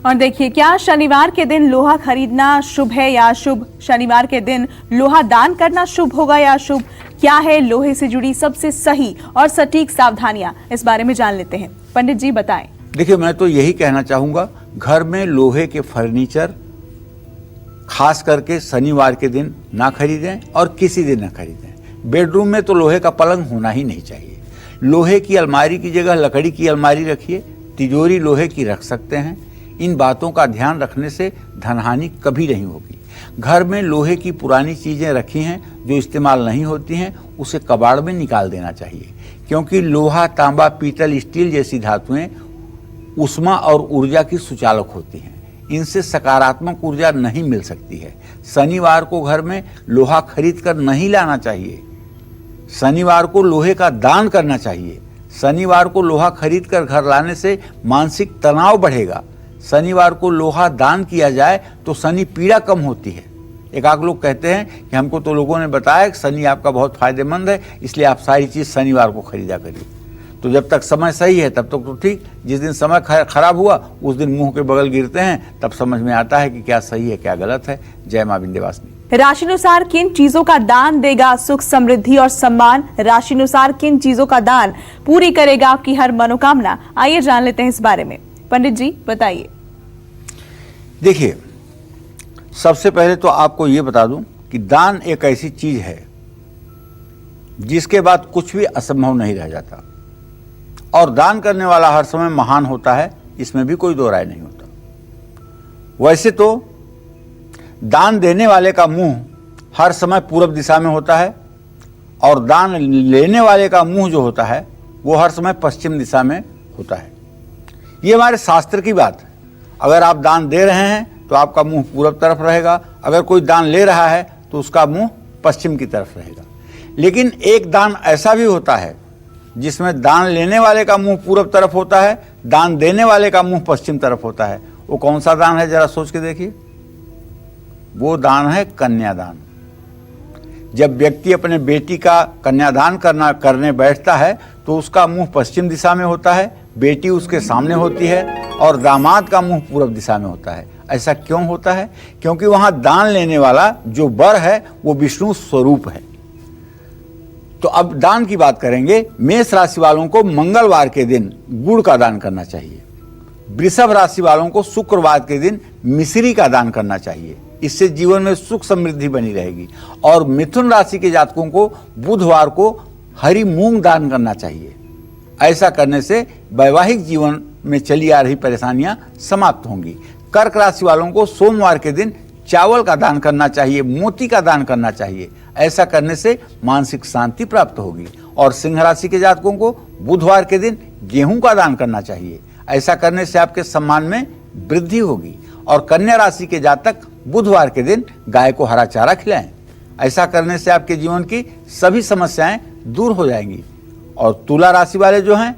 और देखिए, क्या शनिवार के दिन लोहा खरीदना शुभ है या अशुभ? शनिवार के दिन लोहा दान करना शुभ होगा या अशुभ? क्या है लोहे से जुड़ी सबसे सही और सटीक सावधानियां, इस बारे में जान लेते हैं। पंडित जी बताएं। देखिए, मैं तो यही कहना चाहूँगा, घर में लोहे के फर्नीचर खास करके शनिवार के दिन ना खरीदें और किसी दिन ना खरीदें। बेडरूम में तो लोहे का पलंग होना ही नहीं चाहिए। लोहे की अलमारी की जगह लकड़ी की अलमारी रखिए, तिजोरी लोहे की रख सकते हैं। इन बातों का ध्यान रखने से धनहानि कभी नहीं होगी। घर में लोहे की पुरानी चीज़ें रखी हैं जो इस्तेमाल नहीं होती हैं, उसे कबाड़ में निकाल देना चाहिए, क्योंकि लोहा, तांबा, पीतल, स्टील जैसी धातुएं ऊष्मा और ऊर्जा की सुचालक होती हैं। इनसे सकारात्मक ऊर्जा नहीं मिल सकती है। शनिवार को घर में लोहा खरीद कर नहीं लाना चाहिए। शनिवार को लोहे का दान करना चाहिए। शनिवार को लोहा खरीद कर घर लाने से मानसिक तनाव बढ़ेगा। शनिवार को लोहा दान किया जाए तो शनि पीड़ा कम होती है। एक आध लोग कहते हैं कि हमको तो लोगों ने बताया कि शनि आपका बहुत फायदेमंद है, इसलिए आप सारी चीज़ शनिवार को खरीदा करिए। तो जब तक समय सही है तब तक तो ठीक, जिस दिन समय खराब हुआ उस दिन मुंह के बगल गिरते हैं, तब समझ में आता है कि क्या सही है क्या गलत है। जय मां विंध्यवासिनी। राशिनुसार किन चीजों का दान देगा सुख समृद्धि और सम्मान? राशिनुसार किन चीजों का दान पूरी करेगा आपकी हर मनोकामना? आइए जान लेते हैं इस बारे में। पंडित जी बताइए। देखिए, सबसे पहले तो आपको ये बता दूं कि दान एक ऐसी चीज है जिसके बाद कुछ भी असंभव नहीं रह जाता, और दान करने वाला हर समय महान होता है, इसमें भी कोई दो राय नहीं होता। वैसे तो दान देने वाले का मुंह हर समय पूरब दिशा में होता है, और दान लेने वाले का मुंह जो होता है वो हर समय पश्चिम दिशा में होता है। ये हमारे शास्त्र की बात है। अगर आप दान दे रहे हैं तो आपका मुंह पूरब तरफ रहेगा, अगर कोई दान ले रहा है तो उसका मुंह पश्चिम की तरफ रहेगा। लेकिन एक दान ऐसा भी होता है जिसमें दान लेने वाले का मुंह पूरब तरफ होता है, दान देने वाले का मुंह पश्चिम तरफ होता है। वो कौन सा दान है, जरा सोच के देखिए। वो दान है कन्यादान। जब व्यक्ति अपने बेटी का कन्यादान करने बैठता है तो उसका मुंह पश्चिम दिशा में होता है, बेटी उसके सामने होती है, और दामाद का मुंह पूरब दिशा में होता है। ऐसा क्यों होता है? क्योंकि वहां दान लेने वाला जो वर है वो विष्णु स्वरूप है। तो अब दान की बात करेंगे। मेष राशि वालों को मंगलवार के दिन गुड़ का दान करना चाहिए। वृषभ राशि वालों को शुक्रवार के दिन मिश्री का दान करना चाहिए। इससे जीवन में सुख समृद्धि बनी रहेगी। और मिथुन राशि के जातकों को बुधवार को हरी मूंग दान करना चाहिए। ऐसा करने से वैवाहिक जीवन में चली आ रही परेशानियां समाप्त होंगी। कर्क राशि वालों को सोमवार के दिन चावल का दान करना चाहिए, मोती का दान करना चाहिए। ऐसा करने से मानसिक शांति प्राप्त होगी। और सिंह राशि के जातकों को बुधवार के दिन गेहूं का दान करना चाहिए। ऐसा करने से आपके सम्मान में वृद्धि होगी। और कन्या राशि के जातक बुधवार के दिन गाय को हरा चारा खिलाएं। ऐसा करने से आपके जीवन की सभी समस्याएं दूर हो जाएंगी। और तुला राशि वाले जो हैं,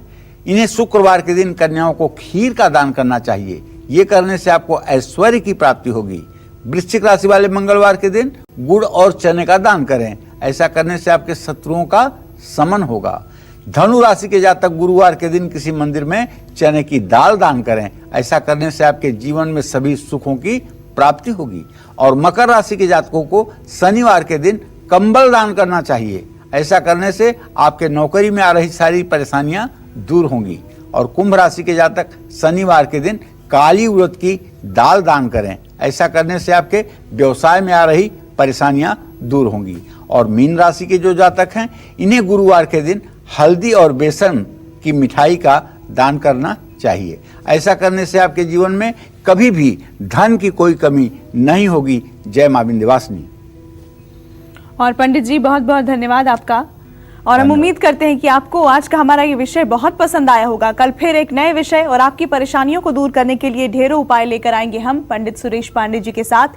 इन्हें शुक्रवार के दिन कन्याओं को खीर का दान करना चाहिए। ये करने से आपको ऐश्वर्य की प्राप्ति होगी। वृश्चिक राशि वाले मंगलवार के दिन गुड़ और चने का दान करें। ऐसा करने से आपके शत्रुओं का शमन होगा। धनु राशि के जातक गुरुवार के दिन किसी मंदिर में चने की दाल दान करें। ऐसा करने से आपके जीवन में सभी सुखों की प्राप्ति होगी। और मकर राशि के जातकों को शनिवार के दिन कंबल दान करना चाहिए। ऐसा करने से आपके नौकरी में आ रही सारी परेशानियां दूर होंगी। और कुंभ राशि के जातक शनिवार के दिन काली उड़द की दाल दान करें। ऐसा करने से आपके व्यवसाय में आ रही परेशानियां दूर होंगी। और मीन राशि के जो जातक हैं, इन्हें गुरुवार के दिन हल्दी और बेसन की मिठाई का दान करना चाहिए। ऐसा करने से आपके जीवन में कभी भी धन की कोई कमी नहीं होगी। जय मां विंध्यवासिनी। और पंडित जी बहुत बहुत धन्यवाद आपका। और हम उम्मीद करते हैं कि आपको आज का हमारा ये विषय बहुत पसंद आया होगा। कल फिर एक नए विषय और आपकी परेशानियों को दूर करने के लिए ढेरों उपाय लेकर आएंगे हम पंडित सुरेश पांडे जी के साथ।